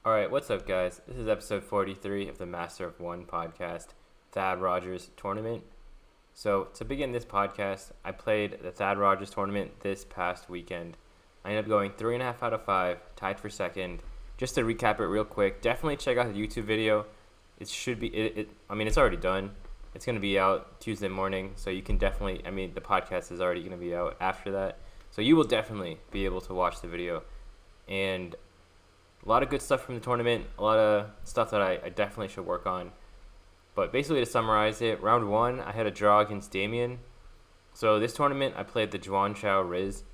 All right, what's up, guys? This is episode 43 of the Master of One podcast, Thad Rogers tournament. So, to begin this podcast, I played the Thad Rogers tournament this past weekend. I ended up going 3.5 out of 5, tied for second. Just to recap it real quick, definitely check out the YouTube video. It should be, it's already done. It's going to be out Tuesday morning, so you can definitely, the podcast is already going to be out after that. So, you will definitely be able to watch the video. And a lot of good stuff from the tournament, a lot of stuff that I definitely should work on. But basically, to summarize it, round one, I had a draw against Damian. So this tournament, I played the Juan Chao rizz.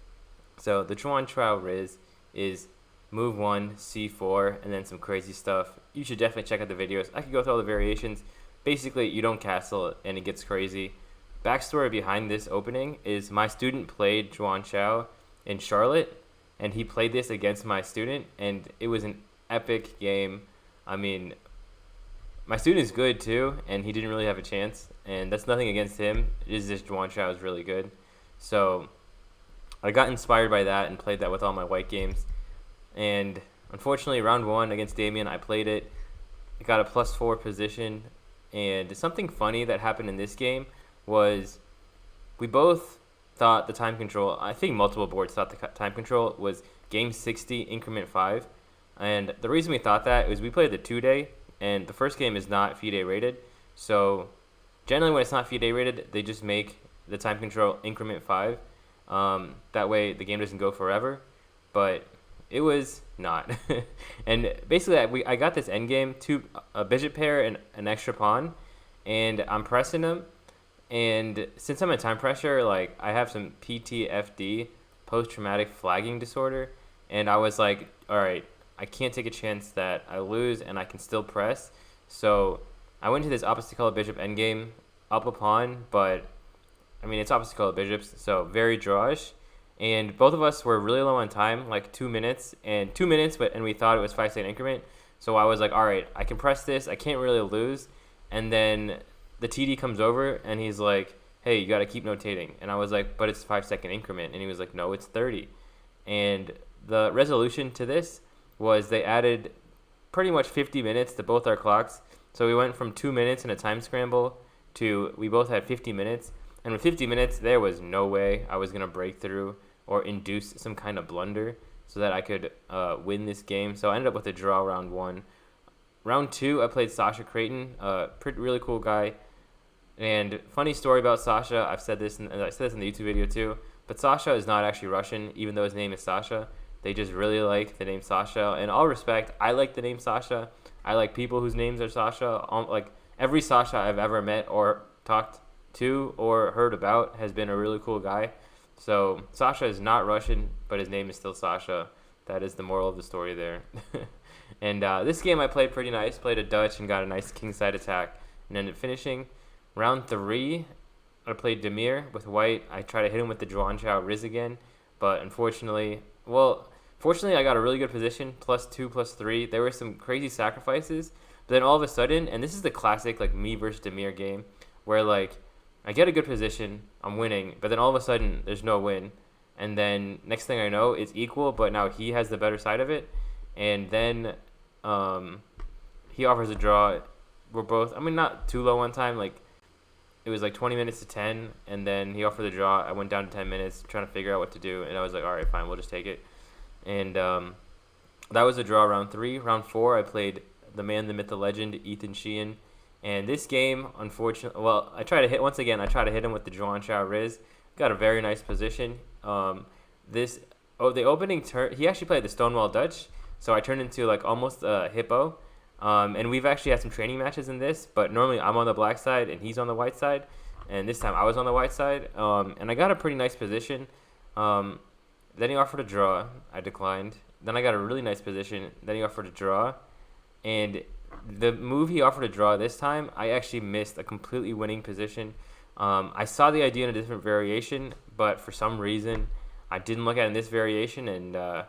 So the Juan Chao rizz is move 1, c4, and then some crazy stuff. You should definitely check out the videos. I could go through all the variations. Basically, you don't castle and it gets crazy. Backstory behind this opening is my student played Juan Chao in Charlotte, and he played this against my student, and it was an epic game. My student is good too, and he didn't really have a chance, and that's nothing against him. It is just Juan Chao is really good. So I got inspired by that and played that with all my white games. And unfortunately, round one against Damian, I played it. I got a +4 position, and something funny that happened in this game was we both thought the time control, I think multiple boards thought the time control was game 60, increment 5. And the reason we thought that is we played the 2-day, and the first game is not FIDE rated. So generally when it's not FIDE rated, they just make the time control increment 5. That way the game doesn't go forever. But it was not. And basically I got this endgame, a bishop pair and an extra pawn, and I'm pressing them. And since I'm in time pressure, like I have some PTFD, post-traumatic flagging disorder, and I was like, all right, I can't take a chance that I lose and I can still press. So I went to this opposite color bishop endgame, up a pawn, but it's opposite color bishops, so very drawish. And both of us were really low on time, like 2 minutes, and we thought it was 5-second increment. So I was like, all right, I can press this, I can't really lose. And then the TD comes over and he's like, hey, you got to keep notating. And I was like, but it's 5-second increment. And he was like, no, it's 30. And the resolution to this was they added pretty much 50 minutes to both our clocks. So we went from 2 minutes in a time scramble to we both had 50 minutes. And with 50 minutes, there was no way I was going to break through or induce some kind of blunder so that I could win this game. So I ended up with a draw round one. Round two, I played Sasha Creighton, really cool guy. And funny story about Sasha, I said this in the YouTube video too, but Sasha is not actually Russian, even though his name is Sasha. They just really like the name Sasha. In all respect, I like the name Sasha. I like people whose names are Sasha. Like every Sasha I've ever met or talked to or heard about has been a really cool guy. So Sasha is not Russian, but his name is still Sasha. That is the moral of the story there. And this game I played pretty nice. Played a Dutch and got a nice kingside attack and ended up finishing. Round three, I played Damir with white. I tried to hit him with the Juan Chao rizz again, but fortunately I got a really good position, +2, +3. There were some crazy sacrifices, but then all of a sudden, and this is the classic like me versus Damir game, where like I get a good position, I'm winning, but then all of a sudden there's no win, and then next thing I know it's equal, but now he has the better side of it, and then he offers a draw. We're both, not too low on time, like it was like 20 minutes to 10, and then he offered the draw. I went down to 10 minutes trying to figure out what to do, and I was like, all right, fine, we'll just take it. And that was a draw round three. Round four, I played the man, the myth, the legend, Ethan Sheehan. And this game, unfortunately, I tried to hit him with the Juan Chao rizz. Got a very nice position. The opening turn, he actually played the Stonewall Dutch, so I turned into like almost a hippo. And we've actually had some training matches in this, but normally I'm on the black side and he's on the white side, and this time I was on the white side, and I got a pretty nice position. Then he offered a draw. I declined. Then I got a really nice position. Then he offered a draw, and the move he offered a draw this time, I actually missed a completely winning position. I saw the idea in a different variation, but for some reason I didn't look at it in this variation, and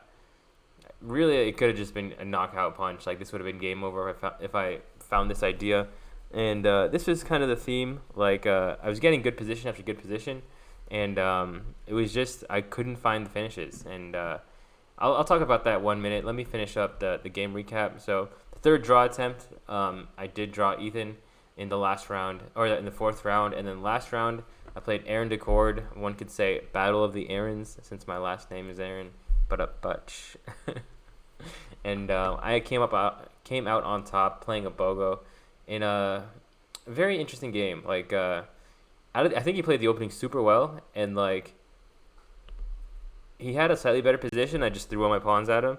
really it could have just been a knockout punch. Like this would have been game over if I found this idea. And this was kind of the theme. Like I was getting good position after good position, and it was just I couldn't find the finishes. And I'll talk about that 1 minute. Let me finish up the game recap. So the third draw attempt, I did draw Ethan in the last round, or in the fourth round, and then last round I played Aaron DeCord. One could say Battle of the Aarons, since my last name is Aaron. But and I came out on top playing a BOGO in a very interesting game. Like I think he played the opening super well, and like he had a slightly better position. I just threw all my pawns at him,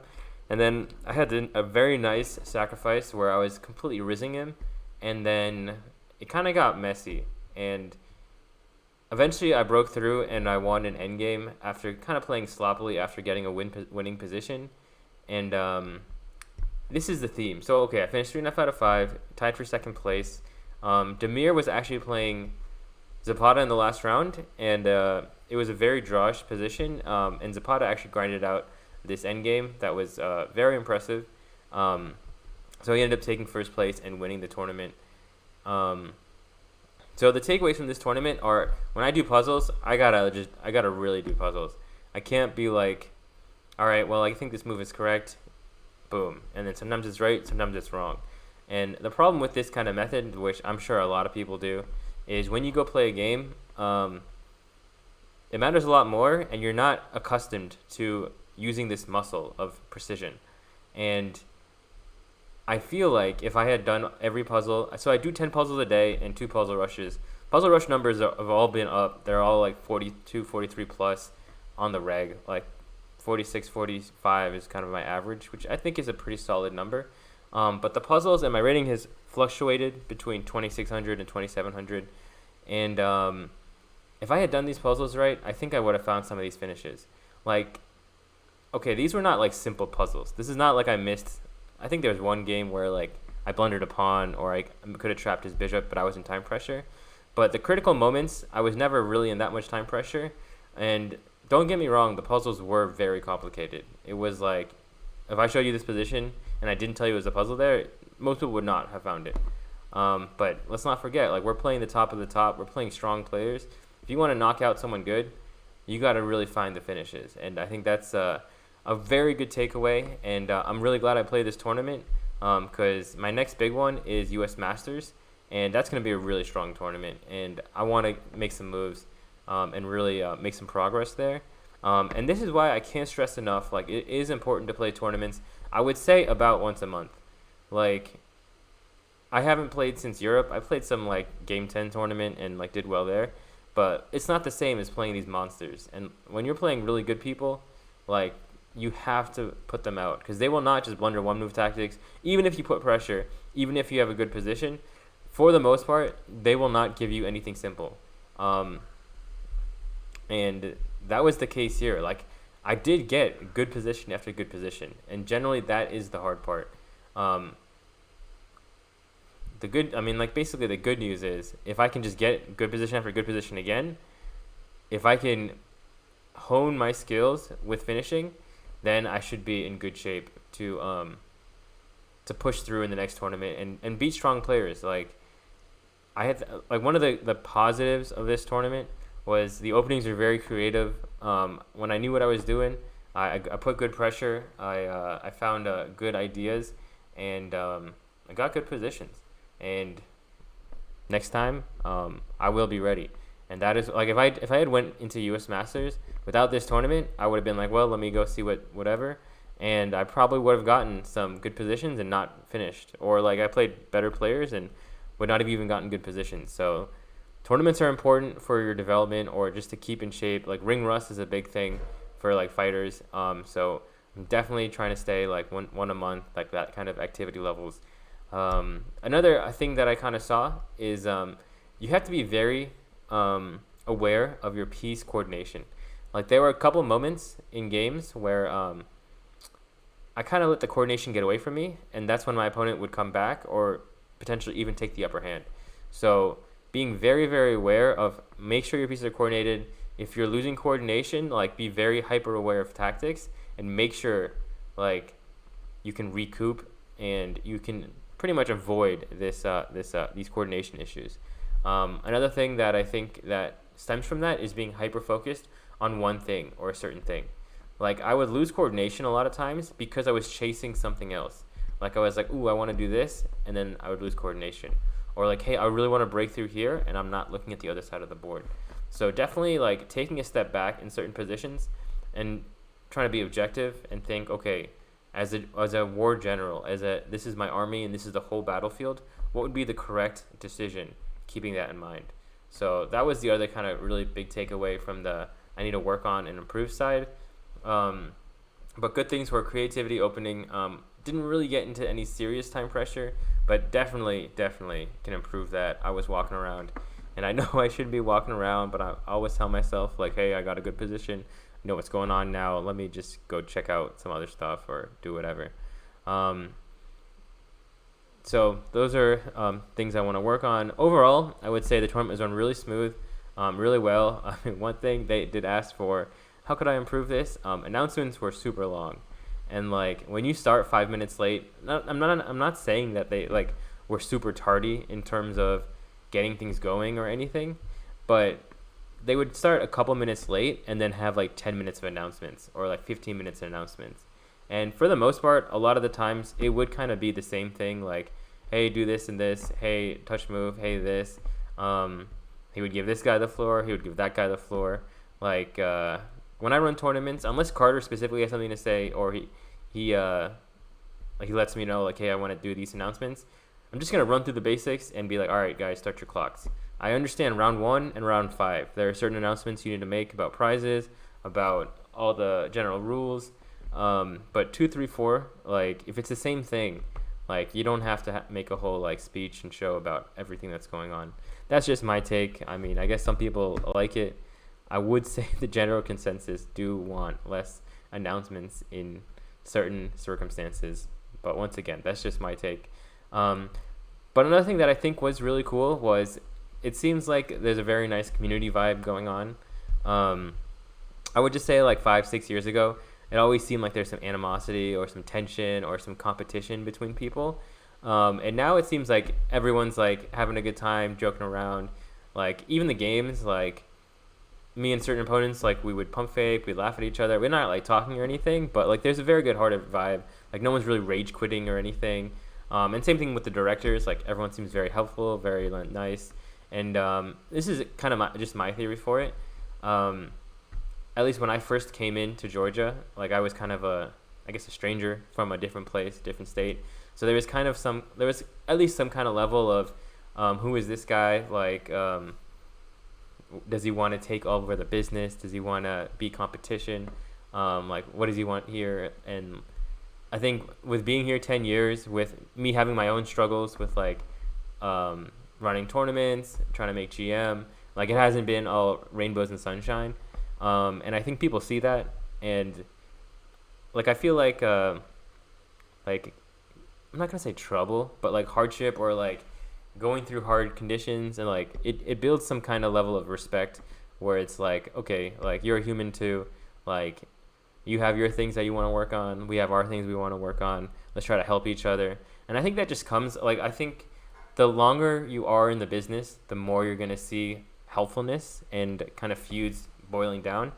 and then I had a very nice sacrifice where I was completely rizzing him, and then it kind of got messy, and eventually I broke through and I won an endgame after kind of playing sloppily after getting a winning position, and this is the theme. So okay, I finished 3.5 out of 5, tied for second place. Damir was actually playing Zapata in the last round, and it was a very drawish position, and Zapata actually grinded out this endgame that was very impressive. So he ended up taking first place and winning the tournament. So the takeaways from this tournament are, when I do puzzles, I gotta really do puzzles. I can't be like, all right, well, I think this move is correct, boom, and then sometimes it's right, sometimes it's wrong. And the problem with this kind of method, which I'm sure a lot of people do, is when you go play a game, it matters a lot more, and you're not accustomed to using this muscle of precision. And I feel like if I had done every puzzle, so I do 10 puzzles a day and 2 puzzle rushes. Puzzle rush numbers have all been up. They're all like 42, 43 plus on the reg. Like 46, 45 is kind of my average, which I think is a pretty solid number. But the puzzles, and my rating has fluctuated between 2600 and 2700. And if I had done these puzzles right, I think I would have found some of these finishes. Like, okay, these were not like simple puzzles. This is not like I missed. I think there was one game where like I blundered a pawn, or I could have trapped his bishop, but I was in time pressure. But the critical moments, I was never really in that much time pressure. And don't get me wrong, the puzzles were very complicated. It was like, if I showed you this position and I didn't tell you it was a puzzle there, most people would not have found it. But let's not forget, like, we're playing the top of the top. We're playing strong players. If you want to knock out someone good, you got to really find the finishes. And I think that's a very good takeaway. And I'm really glad I played this tournament, because my next big one is US Masters. And that's going to be a really strong tournament. And I want to make some moves and really make some progress there. And this is why I can't stress enough, like, it is important to play tournaments. I would say about once a month. Like, I haven't played since Europe. I played some like Game 10 tournament and like did well there, but it's not the same as playing these monsters. And when you're playing really good people, like, you have to put them out, because they will not just blunder one move tactics. Even if you put pressure, even if you have a good position, for the most part, they will not give you anything simple. And that was the case here. Like, I did get good position after good position, and generally that is the hard part. Basically the good news is, if I can just get good position after good position again, if I can hone my skills with finishing, then I should be in good shape to push through in the next tournament and beat strong players. Like, I had one of the positives of this tournament was the openings are very creative. When I knew what I was doing, I put good pressure. I found good ideas, and I got good positions. And next time, I will be ready. And that is, like, if I had went into US Masters without this tournament, I would have been like, well, let me go see whatever, and I probably would have gotten some good positions and not finished, or like I played better players and would not have even gotten good positions. So tournaments are important for your development, or just to keep in shape. Like, ring rust is a big thing for like fighters. So I'm definitely trying to stay like one a month, like that kind of activity levels. Another thing that I kind of saw is you have to be very aware of your piece coordination. Like, there were a couple moments in games where I kind of let the coordination get away from me, and that's when my opponent would come back or potentially even take the upper hand. So being very, very aware of, make sure your pieces are coordinated. If you're losing coordination, like, be very hyper aware of tactics, and make sure like you can recoup and you can pretty much avoid these coordination issues. Another thing that I think that stems from that is being hyper focused on one thing or a certain thing. like I would lose coordination a lot of times because I was chasing something else. Like I was like, ooh, I want to do this, and then I would lose coordination. Or like, hey, I really want to break through here, and I'm not looking at the other side of the board. So definitely like taking a step back in certain positions and trying to be objective and think, okay, as a war general, this is my army and this is the whole battlefield, what would be the correct decision, keeping that in mind. So that was the other kind of really big takeaway from the I need to work on and improve side. But good things were creativity opening. Didn't really get into any serious time pressure, but definitely can improve that. I was walking around, and I know I shouldn't be walking around, but I always tell myself, like, hey, I got a good position. I know what's going on now. Let me just go check out some other stuff or do whatever. So those are things I want to work on. Overall, I would say the tournament was run really smooth, really well. I mean, one thing they did ask for, how could I improve this? Announcements were super long. And like when you start 5 minutes late, I'm not saying that they like were super tardy in terms of getting things going or anything, but they would start a couple minutes late and then have like 10 minutes of announcements or like 15 minutes of announcements. And for the most part, a lot of the times it would kind of be the same thing, like, hey, do this and this, hey, touch move, hey, this. He would give this guy the floor, he would give that guy the floor. Like when I run tournaments, unless Carter specifically has something to say or he lets me know, like, hey, I want to do these announcements, I'm just going to run through the basics and be like, all right, guys, start your clocks. I understand round 1 and round 5. There are certain announcements you need to make about prizes, about all the general rules. But 2, 3, 4, like, if it's the same thing, like, you don't have to make a whole, like, speech and show about everything that's going on. That's just my take. I mean, I guess some people like it. I would say the general consensus do want less announcements in certain circumstances. But once again, that's just my take. But another thing that I think was really cool was it seems like there's a very nice community vibe going on. I would just say like 5-6 years ago, it always seemed like there's some animosity or some tension or some competition between people. And now it seems like everyone's like having a good time, joking around. Like even the games, like me and certain opponents, like we would pump fake, we'd laugh at each other. We're not like talking or anything, but like there's a very good hearted vibe. Like no one's really rage quitting or anything. And same thing with the directors. Like everyone seems very helpful, very nice. And this is kind of just my theory for it. At least when I first came into Georgia, like I was kind of a stranger from a different place, different state. So there was at least some kind of level of who is this guy? Like, does he want to take over the business? Does he want to be competition? Like, what does he want here? And I think with being here 10 years, with me having my own struggles with like running tournaments, trying to make GM, like it hasn't been all rainbows and sunshine. And I think people see that, and like I feel like I'm not gonna say trouble, but like hardship or like going through hard conditions, and like it builds some kind of level of respect where it's like, okay, like you're a human too, like you have your things that you want to work on, we have our things we want to work on, let's try to help each other. And I think that just comes, like, I think the longer you are in the business, the more you're gonna see helpfulness and kind of feuds boiling down.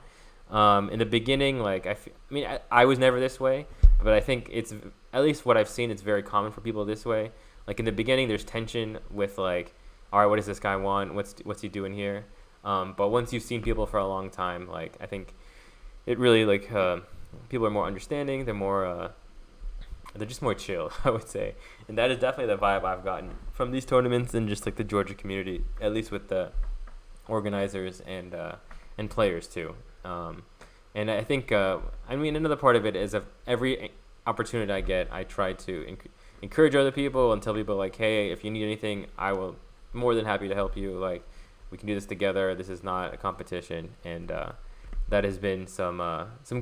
In the beginning, like I was never this way, but I think it's, at least what I've seen, it's very common for people this way. Like in the beginning, there's tension with like, all right, what does this guy want? What's he doing here? But once you've seen people for a long time, like I think it really like people are more understanding. They're just more chill, I would say, and that is definitely the vibe I've gotten from these tournaments and just like the Georgia community, at least with the organizers and players too. And I think another part of it is, of every opportunity I get, I try to encourage other people and tell people like, hey, if you need anything, I will more than happy to help you. Like, we can do this together. This is not a competition. And that has been some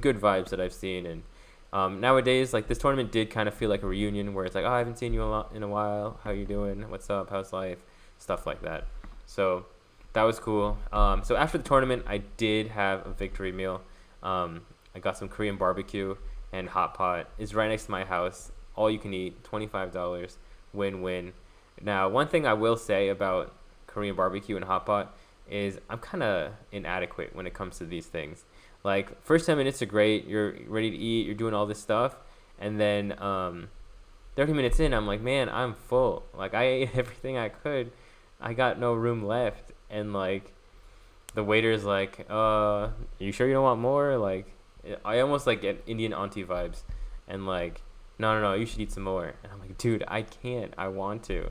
good vibes that I've seen. And nowadays, like, this tournament did kind of feel like a reunion where it's like, oh, I haven't seen you in a while. How you doing? What's up? How's life? Stuff like that. So that was cool. So after the tournament, I did have a victory meal. I got some Korean barbecue and hot pot. It's right next to my house. All you can eat, $25, win-win. Now, one thing I will say about Korean barbecue and hot pot is I'm kind of inadequate when it comes to these things. Like, first 10 minutes are great. You're ready to eat. You're doing all this stuff. And then 30 minutes in, I'm like, man, I'm full. Like, I ate everything I could. I got no room left. And, like, the waiter's like, you sure you don't want more? Like, I almost, like, get Indian auntie vibes. And, like, no, you should eat some more. And I'm like, dude, I can't. I want to.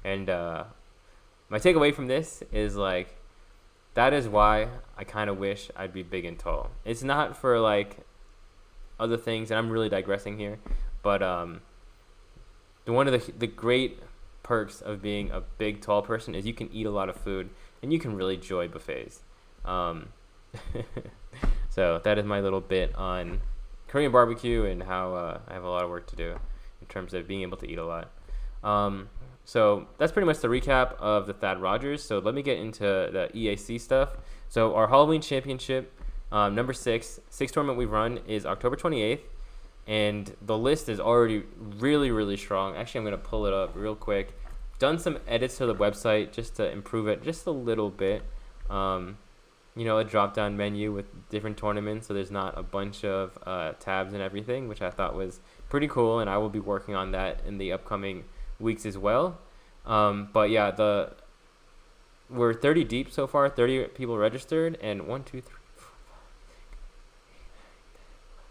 And my takeaway from this is, like, that is why I kind of wish I'd be big and tall. It's not for, like, other things, and I'm really digressing here, but one of the great perks of being a big, tall person is you can eat a lot of food, and you can really enjoy buffets. So that is my little bit on Korean barbecue and how I have a lot of work to do in terms of being able to eat a lot. So that's pretty much the recap of the Thad Rogers. So let me get into the EAC stuff. So our Halloween Championship, number 6 tournament we've run is October 28th. And the list is already really, really strong. Actually, I'm going to pull it up real quick. Done some edits to the website just to improve it just a little bit. A drop-down menu with different tournaments. So there's not a bunch of tabs and everything, which I thought was pretty cool. And I will be working on that in the upcoming weeks as well. But yeah, we're 30 deep so far, 30 people registered, and 1, 2, 3, 4, 5, 6, 7, 8, 9, 10, 11,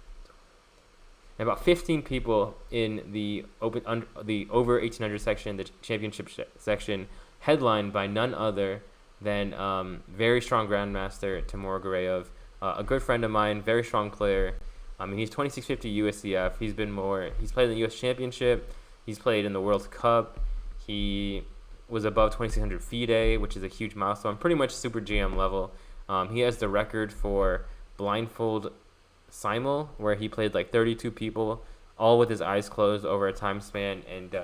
12, about 15 people in the over 1800 section, the championship section, headlined by none other than very strong Grandmaster Timur Gareyev, a good friend of mine, very strong player. I mean, he's 2650 USCF. He's played in the US Championship. He's played in the World Cup. He was above 2600 FIDE, which is a huge milestone, pretty much super GM level. He has the record for blindfold simul, where he played like 32 people, all with his eyes closed over a time span, and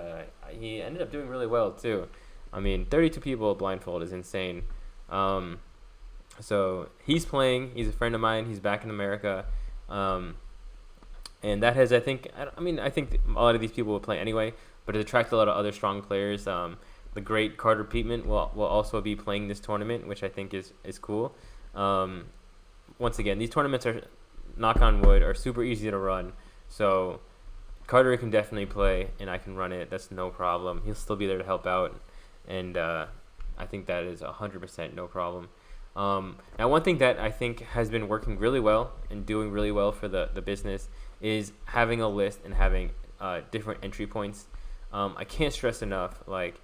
he ended up doing really well too. I mean, 32 people blindfold is insane. So he's playing. He's a friend of mine. He's back in America. And that has, I think a lot of these people will play anyway, but it attracts a lot of other strong players. The great Carter Peatman will also be playing this tournament, which I think is cool. Once again, these tournaments are, knock on wood, are super easy to run. So Carter can definitely play, and I can run it. That's no problem. He'll still be there to help out, and I think that is 100% no problem. Now, one thing that I think has been working really well and doing really well for the business is having a list and having different entry points. I can't stress enough, like,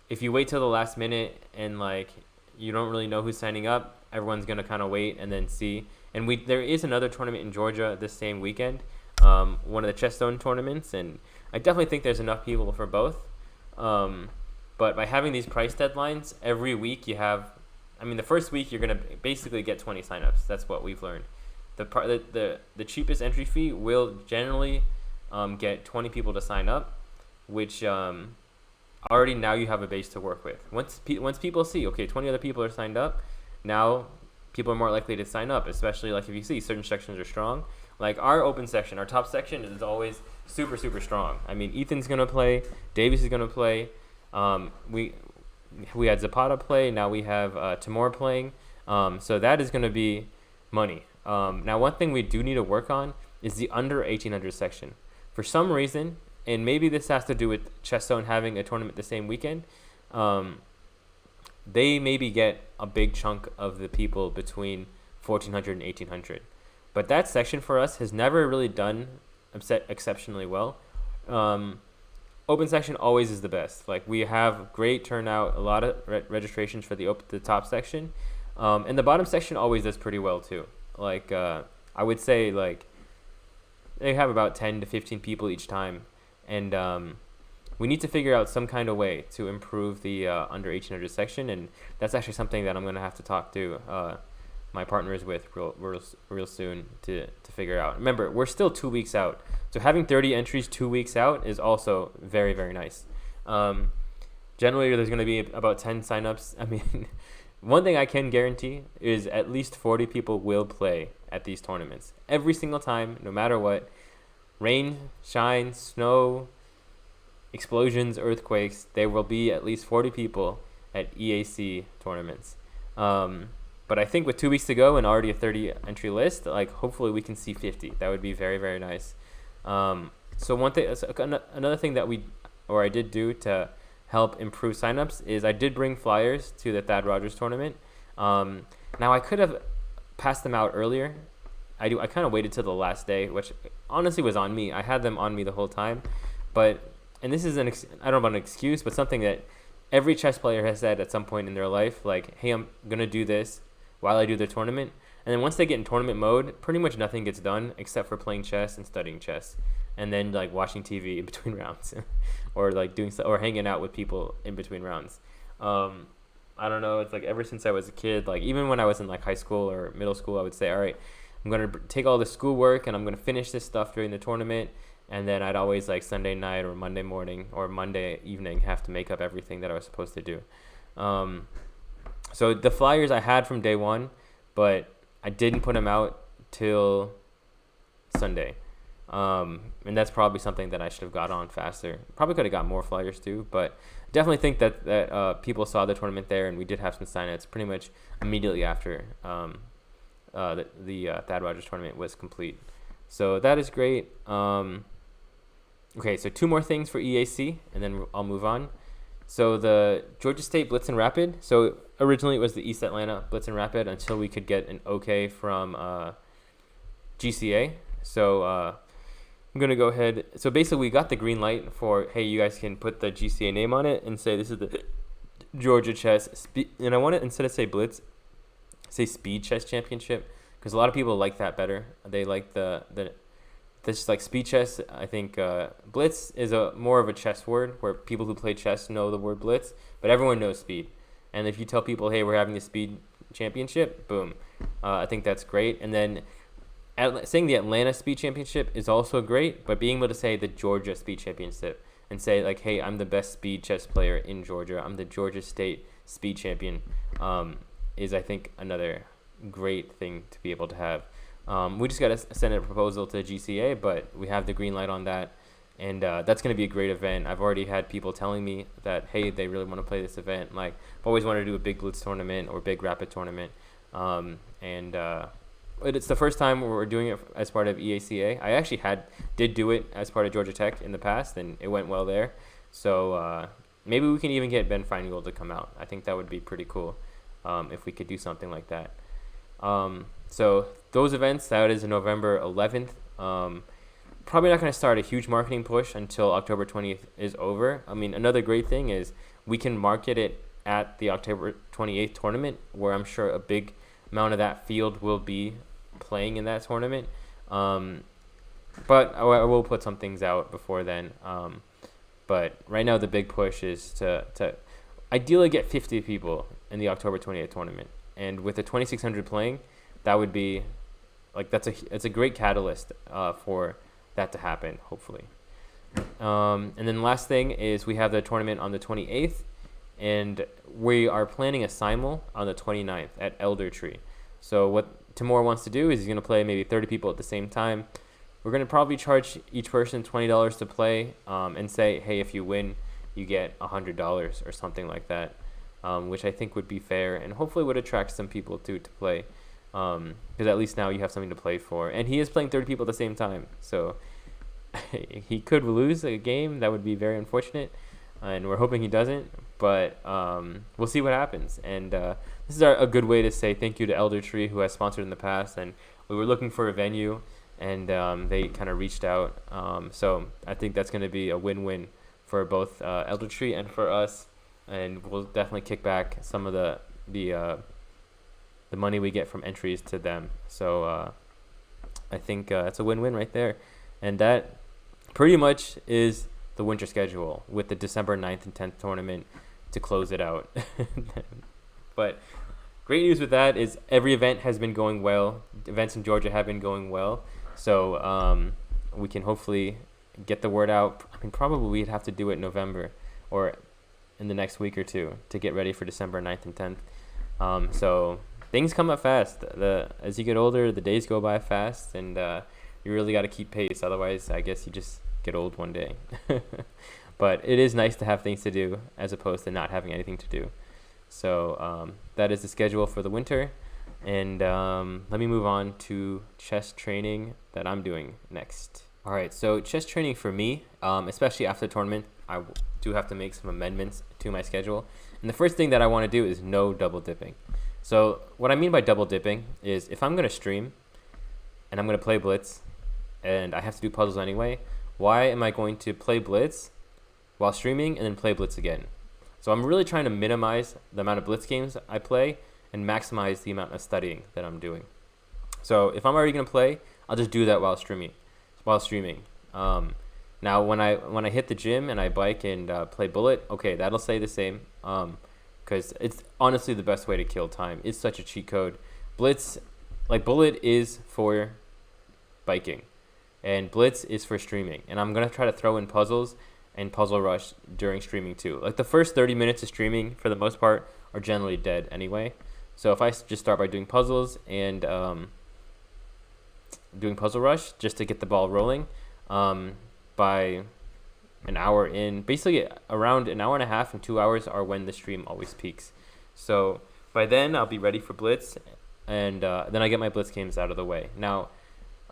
if you wait till the last minute and, like, you don't really know who's signing up, everyone's going to kind of wait and then see. And there is another tournament in Georgia this same weekend, one of the Chess Zone tournaments, and I definitely think there's enough people for both. But by having these price deadlines, every week you have, the first week you're going to basically get 20 signups. That's what we've learned. The cheapest entry fee will generally get 20 people to sign up, which already now you have a base to work with. Once people see, okay, 20 other people are signed up, now people are more likely to sign up, especially like if you see certain sections are strong. Like our open section, our top section is always super, super strong. I mean, Ethan's going to play, Davis is going to play. We had Zapata play, now we have Timur playing. So that is going to be money. Now, one thing we do need to work on is the under 1800 section. For some reason, and maybe this has to do with Chess Zone having a tournament the same weekend, they maybe get a big chunk of the people between 1400 and 1800. But that section for us has never really done exceptionally well. Open section always is the best. Like, we have great turnout, a lot of registrations for the top section. And the bottom section always does pretty well too. Like, I would say, like, they have about 10 to 15 people each time. And we need to figure out some kind of way to improve the under 1800 section. And that's actually something that I'm going to have to talk to my partners with real soon to figure out. Remember, we're still 2 weeks out. So having 30 entries 2 weeks out is also very, very nice. Generally, there's going to be about 10 signups. I mean, one thing I can guarantee is at least 40 people will play at these tournaments. Every single time, no matter what. Rain, shine, snow, explosions, earthquakes, there will be at least 40 people at EAC tournaments. But I think with 2 weeks to go and already a 30 entry list, like hopefully we can see 50. That would be very, very nice. So another thing that I did do to help improve signups is I did bring flyers to the Thad Rogers tournament. Now I could have passed them out earlier. I kind of waited till the last day, which honestly was on me. I had them on me the whole time, and this is I don't know about an excuse, but something that every chess player has said at some point in their life, like, hey, I'm gonna do this while I do the tournament. And then once they get in tournament mode, pretty much nothing gets done except for playing chess and studying chess, and then like watching TV in between rounds, or like or hanging out with people in between rounds. I don't know. It's like ever since I was a kid, like even when I was in like high school or middle school, I would say, all right, I'm gonna take all the schoolwork and I'm gonna finish this stuff during the tournament, and then I'd always like Sunday night or Monday morning or Monday evening have to make up everything that I was supposed to do. So the flyers I had from day one, but I didn't put them out till Sunday. And that's probably something that I should have got on faster. Probably could have got more flyers too, but definitely think that people saw the tournament there, and we did have some signups pretty much immediately after the Thad Rogers tournament was complete. So that is great. Okay, so 2 more things for EAC, and then I'll move on. So the Georgia State Blitz and Rapid. So originally it was the East Atlanta Blitz and Rapid until we could get an okay from GCA. So I'm going to go ahead. So basically we got the green light for, hey, you guys can put the GCA name on it and say this is the Georgia Chess. And I want to, instead of say Blitz, say Speed Chess Championship, because a lot of people like that better. They like this like speed chess. I think blitz is more of a chess word where people who play chess know the word blitz, but everyone knows speed. And if you tell people, hey, we're having a speed championship, boom. I think that's great. And then saying the Atlanta Speed Championship is also great, but being able to say the Georgia Speed Championship and say like, hey, I'm the best speed chess player in Georgia. I'm the Georgia State Speed Champion is, I think, another great thing to be able to have. We just got to send a proposal to GCA, but we have the green light on that, and that's going to be a great event. I've already had people telling me that, hey, they really want to play this event. Like, I've always wanted to do a big Blitz tournament or big Rapid tournament, but it's the first time we're doing it as part of EACA. I actually did do it as part of Georgia Tech in the past, and it went well there. So maybe we can even get Ben Feingold to come out. I think that would be pretty cool if we could do something like that. So those events, that is November 11th. Probably not going to start a huge marketing push until October 20th is over. I mean, another great thing is we can market it at the October 28th tournament, where I'm sure a big amount of that field will be playing in that tournament. But I will put some things out before then. But right now the big push is to ideally get 50 people in the October 28th tournament. And with the 2,600 playing, that would be like it's a great catalyst for that to happen, hopefully. And then last thing is we have the tournament on the 28th, and we are planning a simul on the 29th at Elder Tree. So what Timur wants to do is he's going to play maybe 30 people at the same time. We're going to probably charge each person $20 to play, and say, hey, if you win, you get $100 or something like that, which I think would be fair and hopefully would attract some people to play, because at least now you have something to play for. And he is playing 30 people at the same time, so he could lose a game. That would be very unfortunate, and we're hoping he doesn't, but we'll see what happens. And this is a good way to say thank you to Elder Tree, who has sponsored in the past, and we were looking for a venue, and they kind of reached out. So I think that's going to be a win-win for both Elder Tree and for us, and we'll definitely kick back some of the money we get from entries to them. So I think it's a win-win right there. And that pretty much is the winter schedule, with the December 9th and 10th tournament to close it out. But great news with that is every event has been going well. Events in Georgia have been going well. So we can hopefully get the word out. I mean, probably we'd have to do it in November or in the next week or two to get ready for December 9th and 10th. So things come up fast. As you get older, the days go by fast, and you really got to keep pace. Otherwise, I guess you just get old one day. But it is nice to have things to do as opposed to not having anything to do. So that is the schedule for the winter. And let me move on to chess training that I'm doing next. All right, so chess training for me, especially after the tournament, I do have to make some amendments to my schedule. And the first thing that I want to do is no double dipping. So what I mean by double dipping is if I'm going to stream and I'm going to play Blitz and I have to do puzzles anyway, why am I going to play Blitz while streaming and then play Blitz again? So I'm really trying to minimize the amount of Blitz games I play and maximize the amount of studying that I'm doing. So if I'm already going to play, I'll just do that while streaming. Now when I hit the gym and I bike and play Bullet, okay, that'll stay the same. Because it's honestly the best way to kill time. It's such a cheat code. Blitz, like Bullet is for biking, and Blitz is for streaming. And I'm gonna try to throw in puzzles and Puzzle Rush during streaming too. Like the first 30 minutes of streaming, for the most part, are generally dead anyway. So if I just start by doing puzzles and doing Puzzle Rush just to get the ball rolling, by an hour in, basically around an hour and a half and 2 hours are when the stream always peaks. So by then I'll be ready for Blitz, and then I get my Blitz games out of the way. Now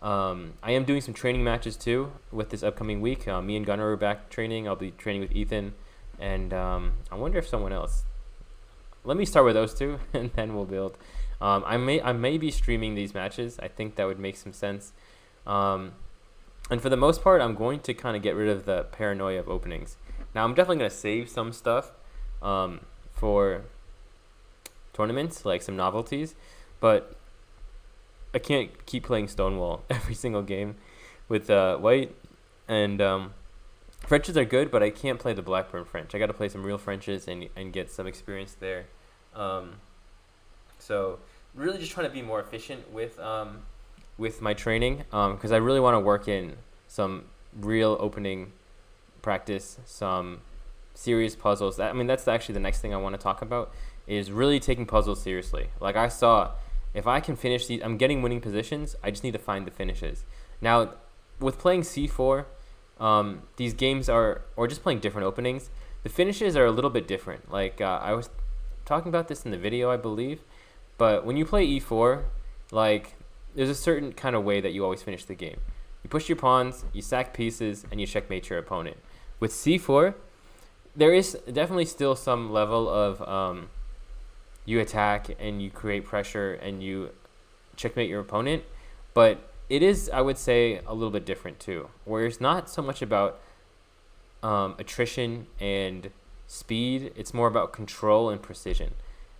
I am doing some training matches too with this upcoming week. Me and Gunnar are back training. I'll be training with Ethan, and I wonder if someone else. Let me start with those two, and then we'll build. I may be streaming these matches. I think that would make some sense. And for the most part, I'm going to kind of get rid of the paranoia of openings. Now, I'm definitely going to save some stuff for tournaments, like some novelties, but I can't keep playing Stonewall every single game with White. And Frenches are good, but I can't play the Blackburn French. I got to play some real Frenches and get some experience there. So really just trying to be more efficient with my training, because I really want to work in some real opening practice, some serious puzzles. That's actually the next thing I want to talk about, is really taking puzzles seriously. Like I saw, if I can finish these, I'm getting winning positions. I just need to find the finishes. Now, with playing C4, these games or just playing different openings, the finishes are a little bit different. Like I was talking about this in the video, I believe, but when you play E4, like there's a certain kind of way that you always finish the game. You push your pawns, you sack pieces, and you checkmate your opponent. With C4, there is definitely still some level of you attack and you create pressure and you checkmate your opponent, but it is, I would say, a little bit different too, where it's not so much about attrition and speed. It's more about control and precision.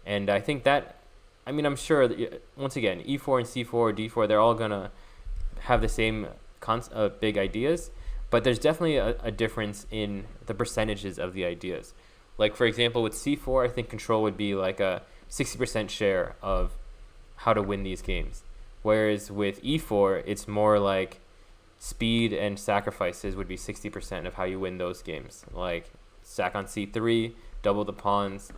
And I think that, I'm sure that, once again, E4 and C4, D4, they're all going to have the same big ideas, but there's definitely a difference in the percentages of the ideas. Like, for example, with C4, I think control would be like a 60% share of how to win these games. Whereas with E4, it's more like speed and sacrifices would be 60% of how you win those games. Like sack on C3, double the pawns,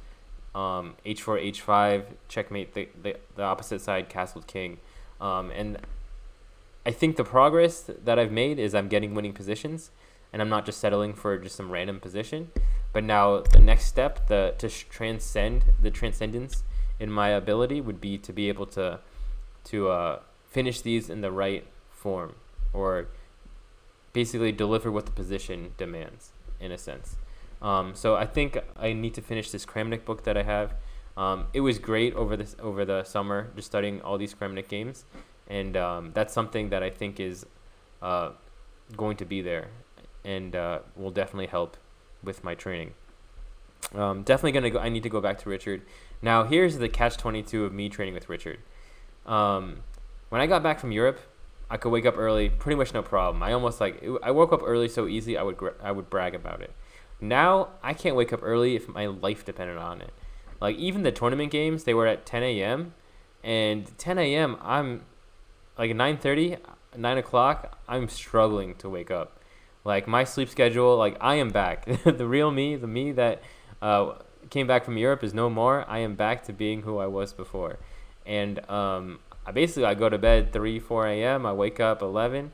H4, H5, checkmate the opposite side, castled king. And I think the progress that I've made is I'm getting winning positions, and I'm not just settling for just some random position. But now the next step, to transcend the transcendence in my ability, would be to be able to finish these in the right form, or basically deliver what the position demands, in a sense. So I think I need to finish this Kramnik book that I have. It was great over the summer, just studying all these Kramnik games, and that's something that I think is going to be there, and will definitely help with my training. Definitely I need to go back to Richard. Now here's the catch-22 of me training with Richard. When I got back from Europe, I could wake up early, pretty much no problem. I woke up early so easy I would brag about it. Now I can't wake up early if my life depended on it. Like even the tournament games, they were at 10 a.m. and 10 a.m. I'm like 9:30, 9 o'clock. I'm struggling to wake up. Like my sleep schedule, like I am back. The real me, the me that came back from Europe is no more. I am back to being who I was before. And I go to bed 3, 4 a.m. I wake up 11.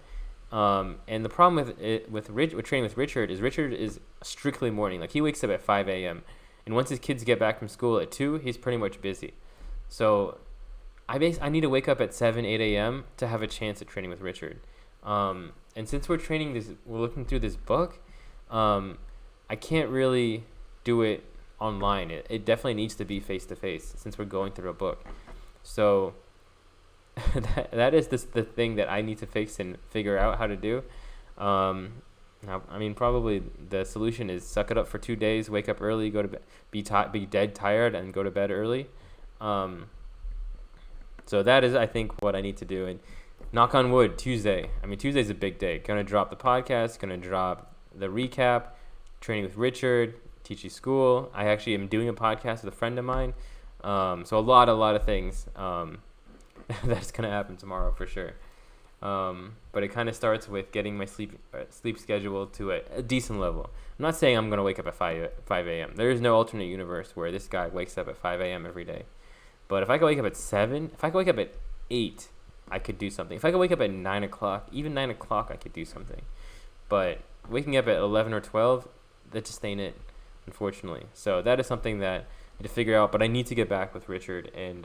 And the problem with training with Richard is strictly morning. Like he wakes up at 5 a.m. and once his kids get back from school at 2, he's pretty much busy. So I need to wake up at 7, 8 a.m. to have a chance at training with Richard. And since we're looking through this book, I can't really do it online. It definitely needs to be face-to-face since we're going through a book. So that is the thing that I need to fix and figure out how to do. Now, I mean, probably the solution is suck it up for 2 days, wake up early, go to bed, be dead tired, and go to bed early. So that is, I think, what I need to do. And knock on wood, Tuesday. I mean, Tuesday's a big day. Gonna drop the podcast, gonna drop the recap, training with Richard, teaching school. I actually am doing a podcast with a friend of mine. So a lot of things that's gonna happen tomorrow for sure. But it kind of starts with getting my sleep schedule to a decent level. I'm not saying I'm gonna wake up at 5 a.m. There is no alternate universe where this guy wakes up at 5 a.m. every day. But if I could wake up at 7, if I could wake up at 8, I could do something. If I could wake up at 9 o'clock, even 9 o'clock, I could do something. But waking up at 11 or 12, that just ain't it, unfortunately. So that is something that I need to figure out. But I need to get back with Richard. And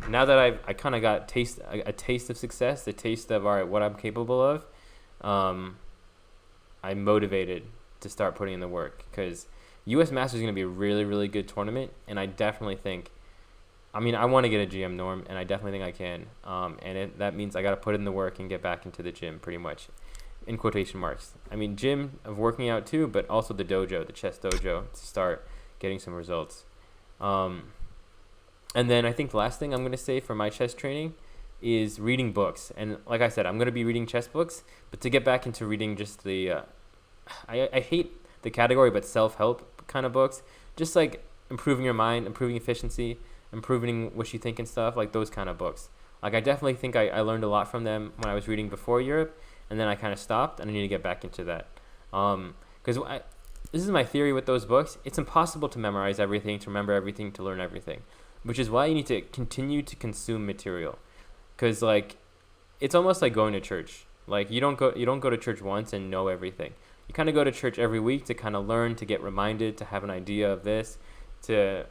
now that I kind of got a taste of success, a taste of what I'm capable of, I'm motivated to start putting in the work. Because U.S. Masters is going to be a really, really good tournament. And I definitely think, I mean, I want to get a GM norm, and I definitely think I can. That means I got to put in the work and get back into the gym, pretty much, in quotation marks. I mean, gym of working out too, but also the dojo, the chess dojo, to start getting some results. And then I think the last thing I'm going to say for my chess training is reading books. And like I said, I'm going to be reading chess books, but to get back into reading just the, I hate the category, but self-help kind of books, just like improving your mind, improving efficiency, improving what you think and stuff, like those kind of books. Like I definitely think I learned a lot from them when I was reading before Europe, and then I kind of stopped, and I need to get back into that. Because this is my theory with those books. It's impossible to memorize everything, to remember everything, to learn everything, which is why you need to continue to consume material. Because like, it's almost like going to church. Like you don't go to church once and know everything. You kind of go to church every week to kind of learn, to get reminded, to have an idea of this, to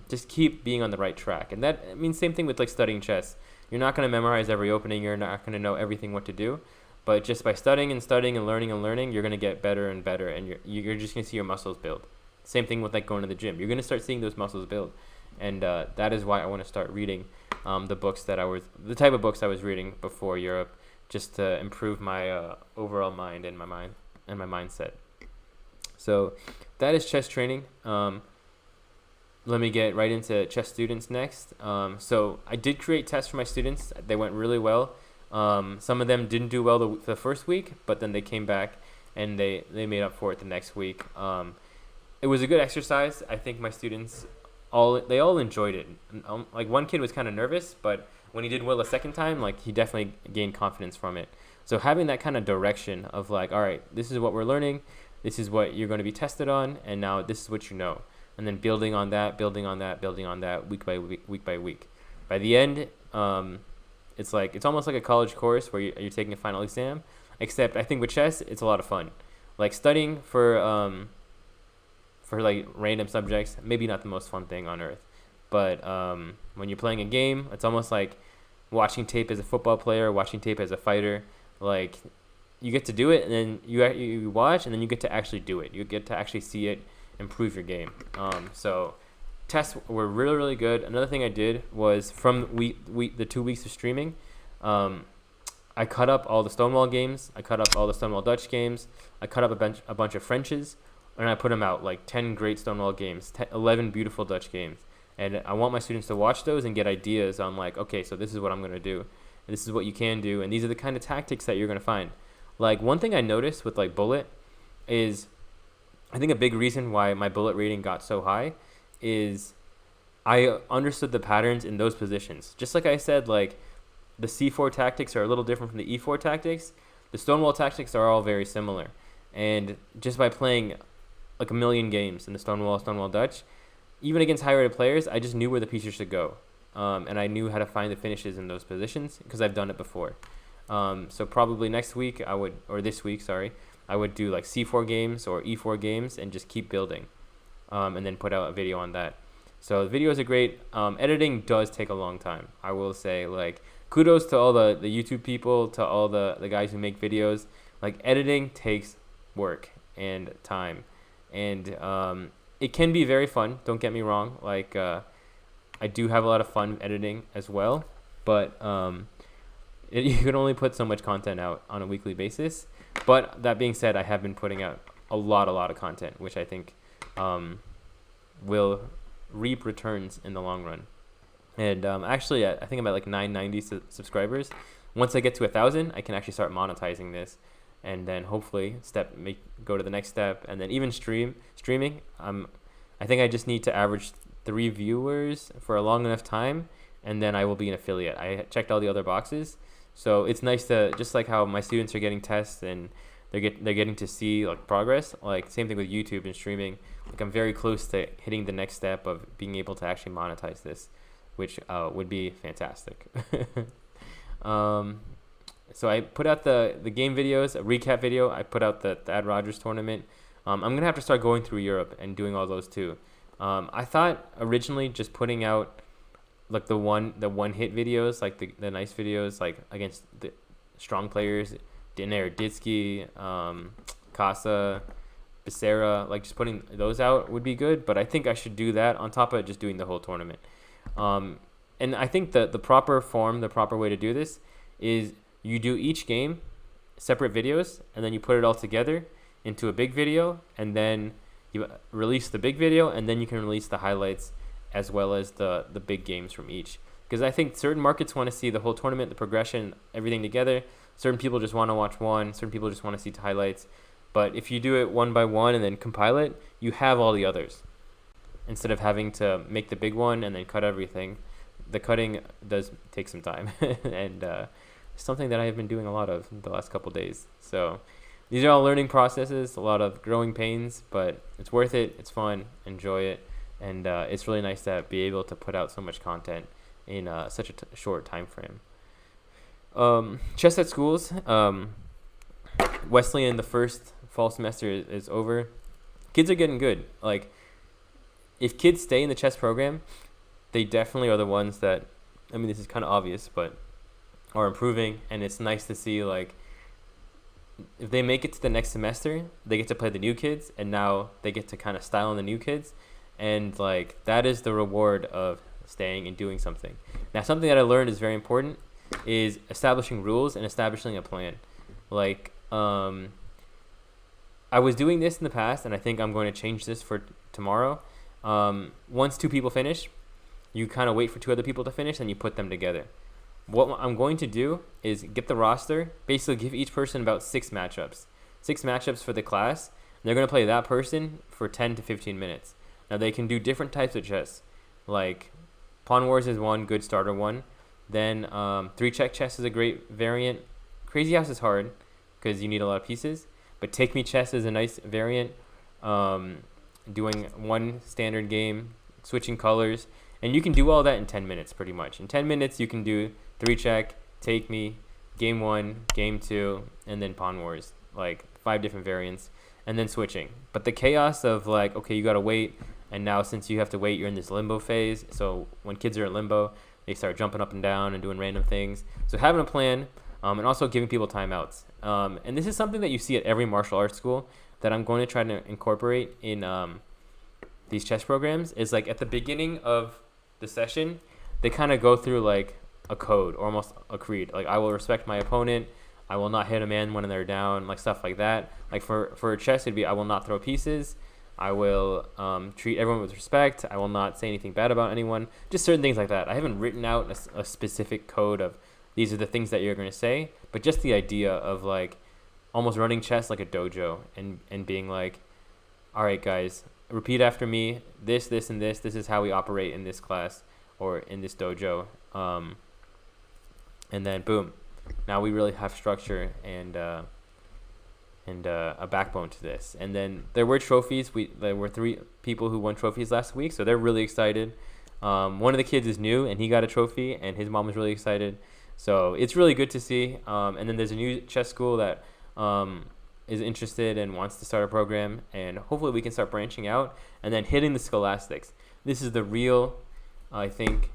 just keep being on the right track. And that means same thing with like studying chess. You're not going to memorize every opening. You're not going to know everything what to do. But just by studying and learning, you're going to get better and better. And you're just going to see your muscles build. Same thing with like going to the gym. You're going to start seeing those muscles build. And that is why I want to start reading the type of books I was reading before Europe, just to improve my overall mind and my mindset. So that is chess training. Let me get right into chess students next. So I did create tests for my students. They went really well. Some of them didn't do well the first week, but then they came back and they made up for it the next week. It was a good exercise. I think my students all enjoyed it. Like one kid was kind of nervous, but when he did well a second time, like he definitely gained confidence from it. So having that kind of direction of like, all right, this is what we're learning, this is what you're going to be tested on, and now this is what you know. And then building on that, week by week. By the end, it's almost like a college course where you're taking a final exam. Except I think with chess, it's a lot of fun. Like studying for like random subjects, maybe not the most fun thing on earth. But when you're playing a game, it's almost like watching tape as a football player, watching tape as a fighter. Like you get to do it, and then you watch, and then you get to actually do it. You get to actually see it improve your game. So tests were really, really good. Another thing I did was from the 2 weeks of streaming, I cut up all the Stonewall games. I cut up all the Stonewall Dutch games. I cut up a bunch of Frenches, and I put them out, like 10 great Stonewall games, 11 beautiful Dutch games. And I want my students to watch those and get ideas on like, okay, so this is what I'm going to do. And this is what you can do. And these are the kind of tactics that you're going to find. Like one thing I noticed with like bullet is, I think a big reason why my bullet rating got so high is I understood the patterns in those positions. Just like I said, like the C4 tactics are a little different from the E4 tactics. The Stonewall tactics are all very similar. And just by playing like a million games in the Stonewall Dutch, even against high-rated players, I just knew where the pieces should go. And I knew how to find the finishes in those positions because I've done it before. So probably this week, I would do like C4 games or E4 games and just keep building, and then put out a video on that. So the videos are great. Editing does take a long time. I will say, like, kudos to all the YouTube people, to all the guys who make videos. Like, editing takes work and time. And it can be very fun. Don't get me wrong. Like, I do have a lot of fun editing as well. But you can only put so much content out on a weekly basis. But that being said, I have been putting out a lot of content, which I think will reap returns in the long run. And actually, I think I'm at like 990 subscribers. Once I get to 1,000, I can actually start monetizing this, and then hopefully go to the next step, and then even streaming. I think I just need to average 3 viewers for a long enough time, and then I will be an affiliate. I checked all the other boxes, so it's nice to, just like how my students are getting tests and they're getting to see like progress. Like, same thing with YouTube and streaming. Like, I'm very close to hitting the next step of being able to actually monetize this, which would be fantastic. So I put out the game videos, a recap video. I put out the Ad Rogers tournament. I'm gonna have to start going through Europe and doing all those too. I thought originally just putting out like the one hit videos, like the nice videos, like against the strong players, Damir, Ditsky, Casa, Becerra, like just putting those out would be good. But I think I should do that on top of just doing the whole tournament. And I think the proper form, the proper way to do this is you do each game separate videos, and then you put it all together into a big video, and then you release the big video, and then you can release the highlights as well as the big games from each. Because I think certain markets want to see the whole tournament, the progression, everything together. Certain people just want to watch one. Certain people just want to see highlights. But if you do it one by one and then compile it, you have all the others. Instead of having to make the big one and then cut everything. The cutting does take some time. And something that I have been doing a lot of the last couple days. So these are all learning processes, a lot of growing pains, but it's worth it. It's fun. Enjoy it. And it's really nice to be able to put out so much content in such a short time frame. Chess at schools. Wesleyan, the first fall semester is over. Kids are getting good. Like, if kids stay in the chess program, they definitely are the ones that, I mean, this is kind of obvious, but are improving. And it's nice to see, like, if they make it to the next semester, they get to play the new kids, and now they get to kind of style on the new kids. And, like, that is the reward of staying and doing something. Now, something that I learned is very important is establishing rules and establishing a plan. Like, I was doing this in the past, and I think I'm going to change this for tomorrow. Once 2 people finish, you kind of wait for 2 other people to finish, and you put them together. What I'm going to do is get the roster, basically give each person about 6 matchups. 6 matchups for the class. And they're going to play that person for 10 to 15 minutes. Now, they can do different types of chess. Like, Pawn Wars is one good starter one. Then 3-check chess is a great variant. Crazy House is hard because you need a lot of pieces. But Take Me Chess is a nice variant. Doing one standard game, switching colors. And you can do all that in 10 minutes pretty much. In 10 minutes, you can do 3-check, Take Me, Game 1, Game 2, and then Pawn Wars. Like 5 different variants. And then switching. But the chaos of, like, okay, you got to wait. And now since you have to wait, you're in this limbo phase. So when kids are in limbo, they start jumping up and down and doing random things. So having a plan, and also giving people timeouts. And this is something that you see at every martial arts school that I'm going to try to incorporate in these chess programs. Is like at the beginning of the session, they kind of go through like a code or almost a creed. Like, I will respect my opponent. I will not hit a man when they're down, like stuff like that. Like for chess, it'd be I will not throw pieces. I will treat everyone with respect. I will not say anything bad about anyone. Just certain things like that. I haven't written out a specific code of these are the things that you're going to say, but just the idea of like almost running chess like a dojo and being like, all right, guys, repeat after me. This, and this. This is how we operate in this class or in this dojo. And then boom, now we really have structure and a backbone to this. And then there were trophies. There were 3 people who won trophies last week, so they're really excited. One of the kids is new, and he got a trophy, and his mom was really excited. So it's really good to see. And then there's a new chess school that is interested and wants to start a program, and hopefully we can start branching out and then hitting the scholastics. this is the real, I think,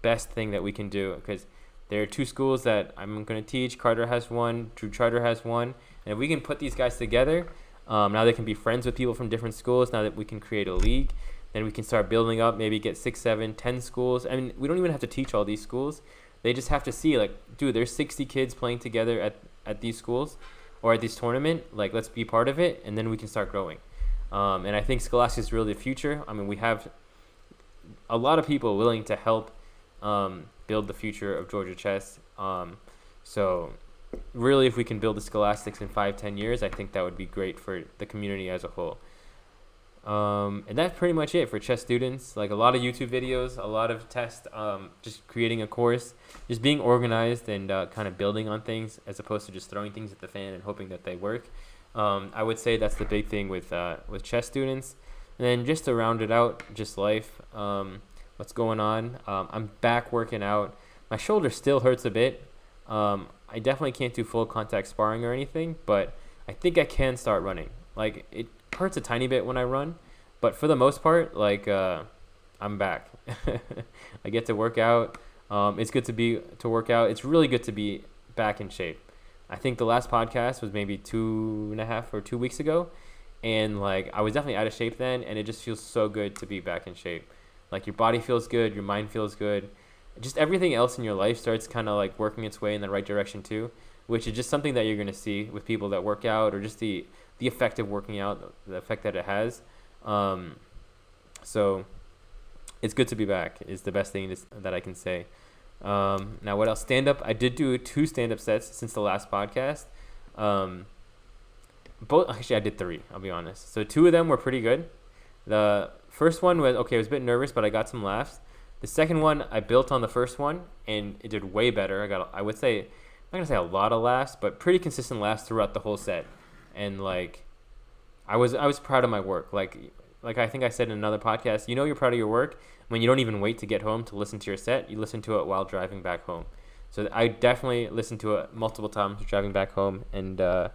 best thing that we can do, because there are two schools that I'm going to teach. Carter has one, Drew Charter has one, and if we can put these guys together, now they can be friends with people from different schools. Now that we can create a league, then we can start building up, maybe get 6, 7, 10 schools. I mean, we don't even have to teach all these schools. They just have to see, like, dude, there's 60 kids playing together at these schools or at this tournament. Like, let's be part of it, and then we can start growing. And I think Scholastic is really the future. I mean, we have a lot of people willing to help build the future of Georgia chess. So really, if we can build the Scholastics in 5-10 years, I think that would be great for the community as a whole. And that's pretty much it for chess students. Like, a lot of YouTube videos, a lot of tests, just creating a course, just being organized and kind of building on things as opposed to just throwing things at the fan and hoping that they work. I would say that's the big thing with chess students. And then just to round it out, just life, what's going on. I'm back working out. My shoulder still hurts a bit. I definitely can't do full contact sparring or anything, but I think I can start running. Like, it hurts a tiny bit when I run, but for the most part, like, I'm back. I get to work out. It's good to work out. It's really good to be back in shape. I think the last podcast was maybe 2.5 or 2 weeks ago, and like, I was definitely out of shape then, and it just feels so good to be back in shape. Like, your body feels good, your mind feels good, just everything else in your life starts kind of like working its way in the right direction too, which is just something that you're going to see with people that work out, or just the effect of working out, the effect that it has. So it's good to be back is the best thing that I can say. Now, what else? Stand-up. I did do 2 stand-up sets since the last podcast. Actually, I did 3, I'll be honest. So 2 of them were pretty good. The first one was, okay, I was a bit nervous, but I got some laughs. The second one, I built on the first one, and it did way better. I would say, I'm not going to say a lot of laughs, but pretty consistent laughs throughout the whole set. And, like, I was proud of my work. Like I think I said in another podcast, you know you're proud of your work when you don't even wait to get home to listen to your set. You listen to it while driving back home. So I definitely listened to it multiple times driving back home, and the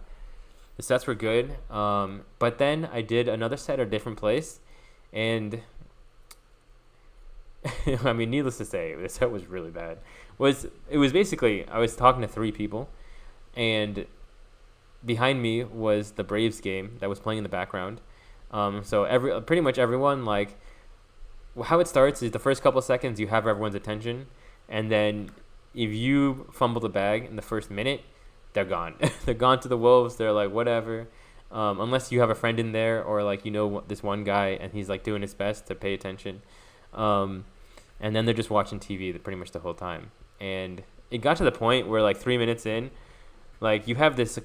sets were good. But then I did another set at a different place, and I mean, needless to say, the set was really bad. It was basically, I was talking to 3 people, and behind me was the Braves game that was playing in the background. So pretty much everyone, like, how it starts is the first couple of seconds you have everyone's attention, and then if you fumble the bag in the first minute, they're gone. They're gone to the wolves. They're like, whatever. Unless you have a friend in there, or like, you know, this one guy and he's like doing his best to pay attention. And then they're just watching TV pretty much the whole time. And it got to the point where, like, 3 minutes in, like, you have this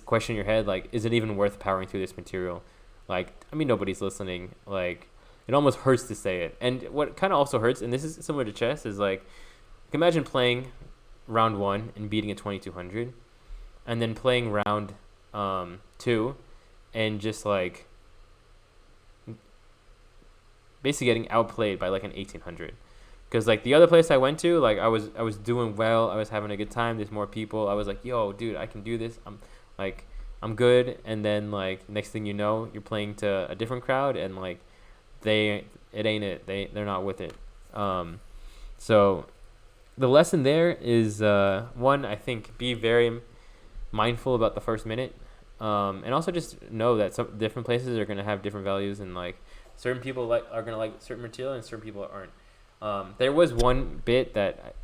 question in your head, like, is it even worth powering through this material? Like, I mean, nobody's listening. Like, it almost hurts to say it. And what kind of also hurts, and this is similar to chess, is like, imagine playing round 1 and beating a 2200, and then playing round 2 and just, like, basically getting outplayed by like an 1800. Because, like, the other place I went to, like, I was doing well, I was having a good time, there's more people, I was like, yo, dude, I can do this, I'm good. And then, like, next thing you know, you're playing to a different crowd, and like, they're not with it. So the lesson there is, one, I think, be very mindful about the first minute, and also just know that some different places are going to have different values, and like, certain people are going to like certain material and certain people aren't. There was one bit that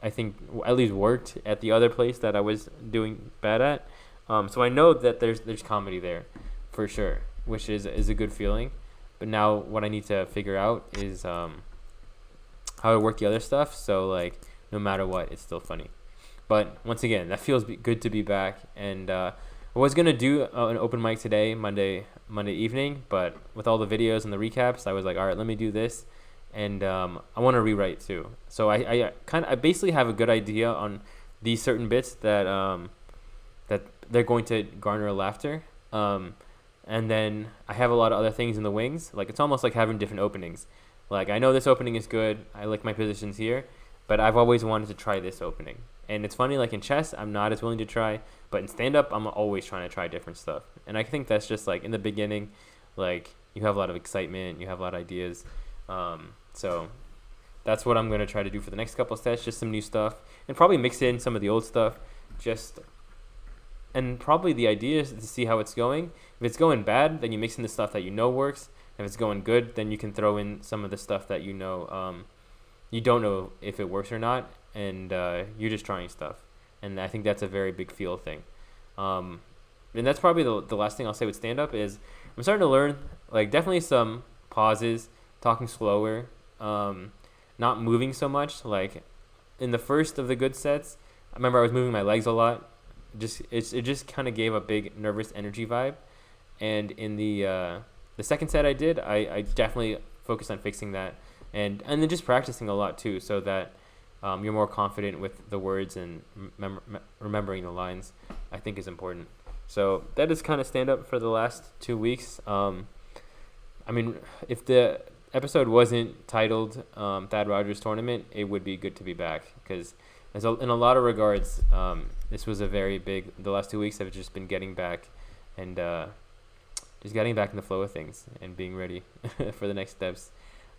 I think at least worked at the other place that I was doing bad at. So I know that there's comedy there for sure, which is a good feeling. But now what I need to figure out is how to work the other stuff. So, like, no matter what, it's still funny. But once again, that feels good to be back. And I was going to do an open mic today, Monday evening, but with all the videos and the recaps, I was like, all right, let me do this. And I want to rewrite too. So I basically have a good idea on these certain bits that they're going to garner laughter. And then I have a lot of other things in the wings. Like, it's almost like having different openings. Like, I know this opening is good. I like my positions here, but I've always wanted to try this opening. And it's funny, like, in chess, I'm not as willing to try, but in stand-up, I'm always trying to try different stuff. And I think that's just, like, in the beginning, like, you have a lot of excitement, you have a lot of ideas. So that's what I'm going to try to do for the next couple of sets, just some new stuff, and probably mix in some of the old stuff. And probably the idea is to see how it's going. If it's going bad, then you mix in the stuff that you know works. If it's going good, then you can throw in some of the stuff that you don't know if it works or not, and you're just trying stuff. And I think that's a very big feel thing. And that's probably the last thing I'll say with stand-up is I'm starting to learn, like, definitely some pauses, talking slower, not moving so much. Like, in the first of the good sets, I remember I was moving my legs a lot. It just kind of gave a big nervous energy vibe. And in the second set I definitely focused on fixing that. And then just practicing a lot, too, so that you're more confident with the words and remembering the lines, I think is important. So that is kind of stand-up for the last 2 weeks. I mean, if the episode wasn't titled Thad Rogers Tournament, it would be good to be back, because in a lot of regards, this was a very big, the last 2 weeks have just been getting back and just getting back in the flow of things and being ready for the next steps.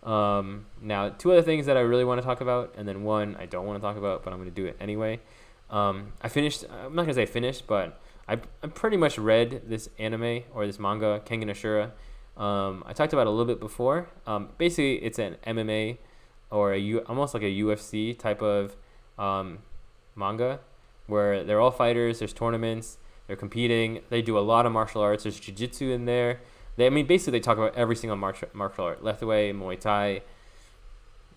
Now, 2 other things that I really want to talk about, and then one I don't want to talk about, but I'm going to do it anyway. I'm not going to say finished, but I pretty much read this anime or this manga, Kengan Ashura. I talked about it a little bit before. Basically, it's an MMA or almost like a UFC type of manga, where they're all fighters. There's tournaments. They're competing. They do a lot of martial arts. There's jiu-jitsu in there. Basically, they talk about every single martial art: Lethwei, Muay Thai,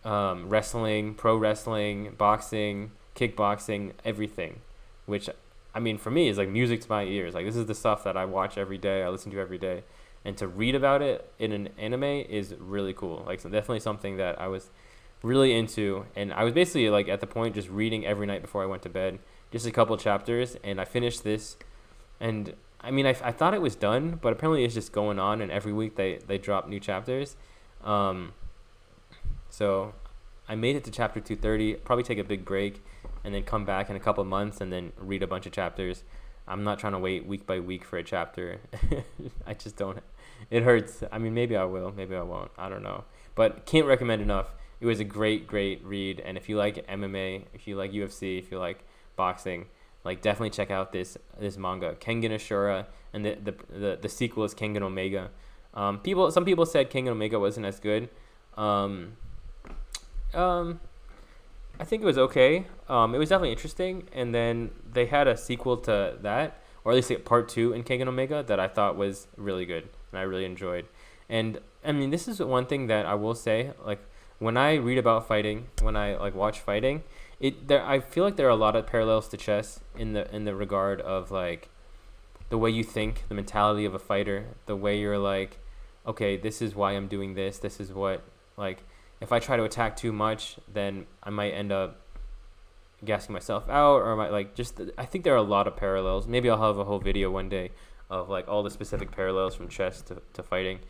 wrestling, pro wrestling, boxing, kickboxing, everything. Which, I mean, for me, is like music to my ears. Like, this is the stuff that I watch every day. I listen to every day. And to read about it in an anime is really cool. Like, so definitely something that I was really into. And I was basically, like, at the point just reading every night before I went to bed, just a couple chapters. And I finished this. And, I mean, I thought it was done, but apparently it's just going on. And every week they drop new chapters. So I made it to chapter 230. Probably take a big break and then come back in a couple months and then read a bunch of chapters. I'm not trying to wait week by week for a chapter. I just don't. It hurts. I mean, maybe I will. Maybe I won't. I don't know. But can't recommend enough. It was a great, great read. And if you like MMA, if you like UFC, if you like boxing, like, definitely check out this manga, Kengan Ashura, and the sequel is Kengan Omega. Some people said Kengan Omega wasn't as good. I think it was okay. It was definitely interesting. And then they had a sequel to that, or at least like part 2 in Kengan Omega, that I thought was really good and I really enjoyed. And I mean, this is one thing that I will say, like, when I read about fighting, when I like watch fighting, I feel like there are a lot of parallels to chess in the regard of, like, the way you think, the mentality of a fighter, the way you're like, okay, this is why I'm doing this. This is what, like, if I try to attack too much, then I might end up gassing myself out, or I think there are a lot of parallels. Maybe I'll have a whole video one day of, like, all the specific parallels from chess to fighting.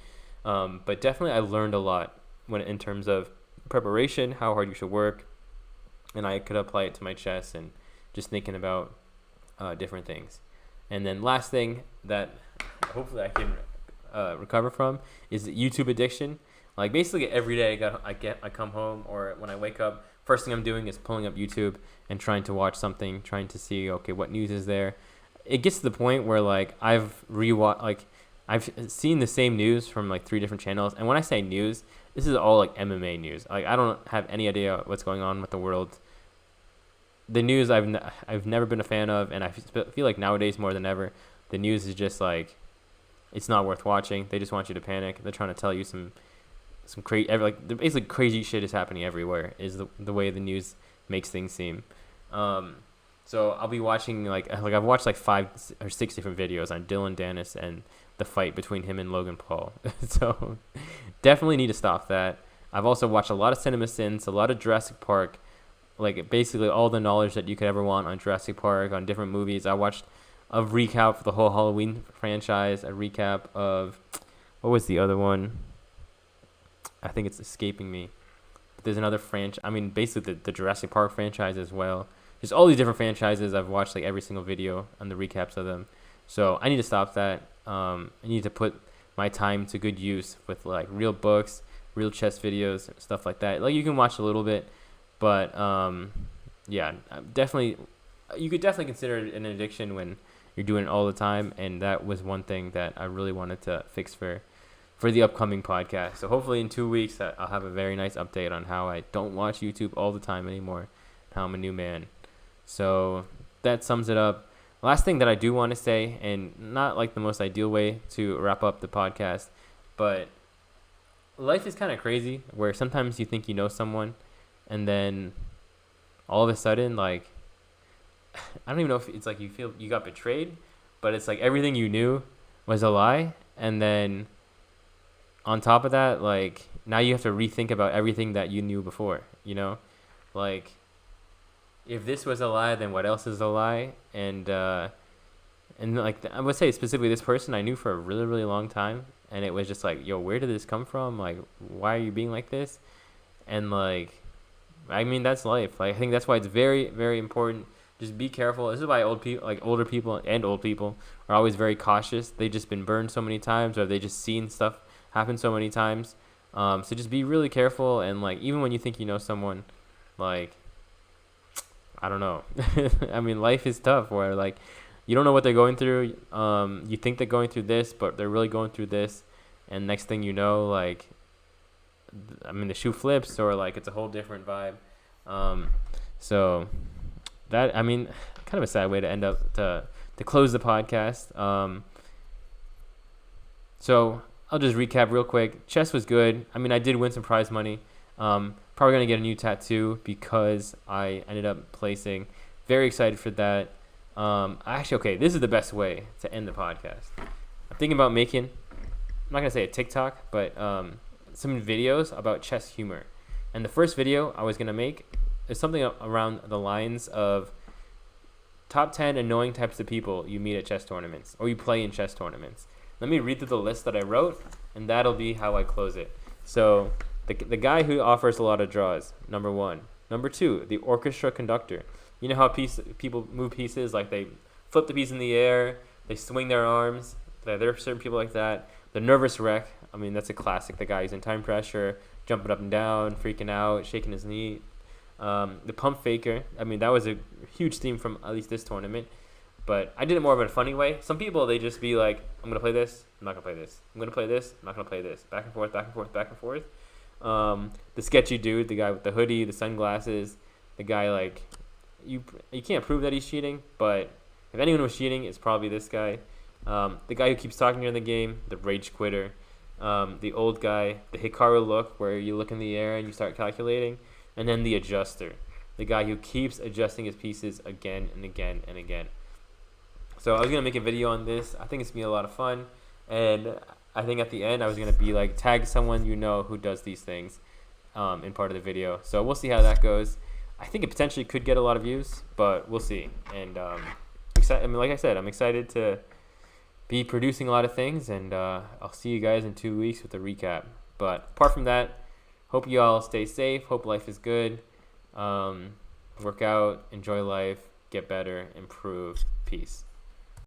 But definitely I learned a lot in terms of preparation, how hard you should work, and I could apply it to my chess and just thinking about different things. And then last thing that hopefully I can recover from is the YouTube addiction. Like, basically every day I come home, or when I wake up, first thing I'm doing is pulling up YouTube and trying to watch something, trying to see, okay, what news is there. It gets to the point where, like, I've seen the same news from, like, 3 different channels. And when I say news, this is all, like, MMA news. Like, I don't have any idea what's going on with the world. The news I've never been a fan of, and I feel like nowadays more than ever, the news is just, like, it's not worth watching. They just want you to panic. They're trying to tell you some crazy, like, basically crazy shit is happening everywhere, is the way the news makes things seem. So I'll be watching, like I've watched like 5 or 6 different videos on Dylan Dennis and the fight between him and Logan Paul. So definitely need to stop that. I've also watched a lot of Cinema Sins, a lot of Jurassic Park, like, basically all the knowledge that you could ever want on Jurassic Park, on different movies. I watched a recap for the whole Halloween franchise, a recap of, what was the other one? I think it's escaping me. But there's another franchise. I mean, basically the Jurassic Park franchise as well. Just all these different franchises. I've watched, like, every single video on the recaps of them. So I need to stop that. I need to put my time to good use with, like, real books, real chess videos and stuff like that. Like, you can watch a little bit, but yeah, definitely, you could definitely consider it an addiction when you're doing it all the time, and that was one thing that I really wanted to fix for the upcoming podcast. So hopefully in 2 weeks I'll have a very nice update on how I don't watch YouTube all the time anymore, how I'm a new man. So that sums it up. Last thing that I do want to say, and not like the most ideal way to wrap up the podcast, but life is kind of crazy where sometimes you think you know someone, and then all of a sudden, like, I don't even know if it's like you feel you got betrayed, but it's like everything you knew was a lie, and then on top of that, like, now you have to rethink about everything that you knew before, you know? Like, if this was a lie, then what else is a lie? And like, I would say specifically this person I knew for a really, really long time, and it was just like, yo, where did this come from? Like, why are you being like this? And like, I mean, that's life. Like, I think that's why it's very, very important. Just be careful. This is why older people and old people are always very cautious. They've just been burned so many times, or they just seen stuff happen so many times. So just be really careful. And like, even when you think you know someone, like, I don't know. I mean, life is tough where like you don't know what they're going through. You think they're going through this, but they're really going through this. And next thing you know, like, I mean, the shoe flips, or like it's a whole different vibe. So that, I mean, kind of a sad way to end up to close the podcast. So I'll just recap real quick. Chess was good. I mean, I did win some prize money. Probably going to get a new tattoo because I ended up placing. Very excited for that. Actually, okay, this is the best way to end the podcast. I'm thinking about making, I'm not going to say a TikTok, but some videos about chess humor. And the first video I was going to make is something around the lines of top 10 annoying types of people you meet at chess tournaments, or you play in chess tournaments. Let me read through the list that I wrote, and that'll be how I close it. So the guy who offers a lot of draws, number 1. Number 2, the orchestra conductor. You know how people move pieces, like they flip the piece in the air, they swing their arms. There are certain people like that. The nervous wreck, I mean, that's a classic. The guy who's in time pressure, jumping up and down, freaking out, shaking his knee. The pump faker, I mean, that was a huge theme from at least this tournament. But I did it more of a funny way. Some people, they just be like, I'm going to play this, I'm not going to play this. I'm going to play this, I'm not going to play this. Back and forth, back and forth, back and forth. The sketchy dude, the guy with the hoodie, the sunglasses, the guy, like, you can't prove that he's cheating, but if anyone was cheating, it's probably this guy. The guy who keeps talking during the game, the rage quitter. The old guy, the Hikaru look, where you look in the air and you start calculating. And then the adjuster, the guy who keeps adjusting his pieces again and again and again. So I was going to make a video on this. I think it's going to be a lot of fun. And I think at the end I was going to be like, tag someone you know who does these things in part of the video. So we'll see how that goes. I think it potentially could get a lot of views, but we'll see. And I mean, like I said, I'm excited to be producing a lot of things, and I'll see you guys in 2 weeks with a recap. But apart from that, hope you all stay safe. Hope life is good. Work out, enjoy life, get better, improve. Peace.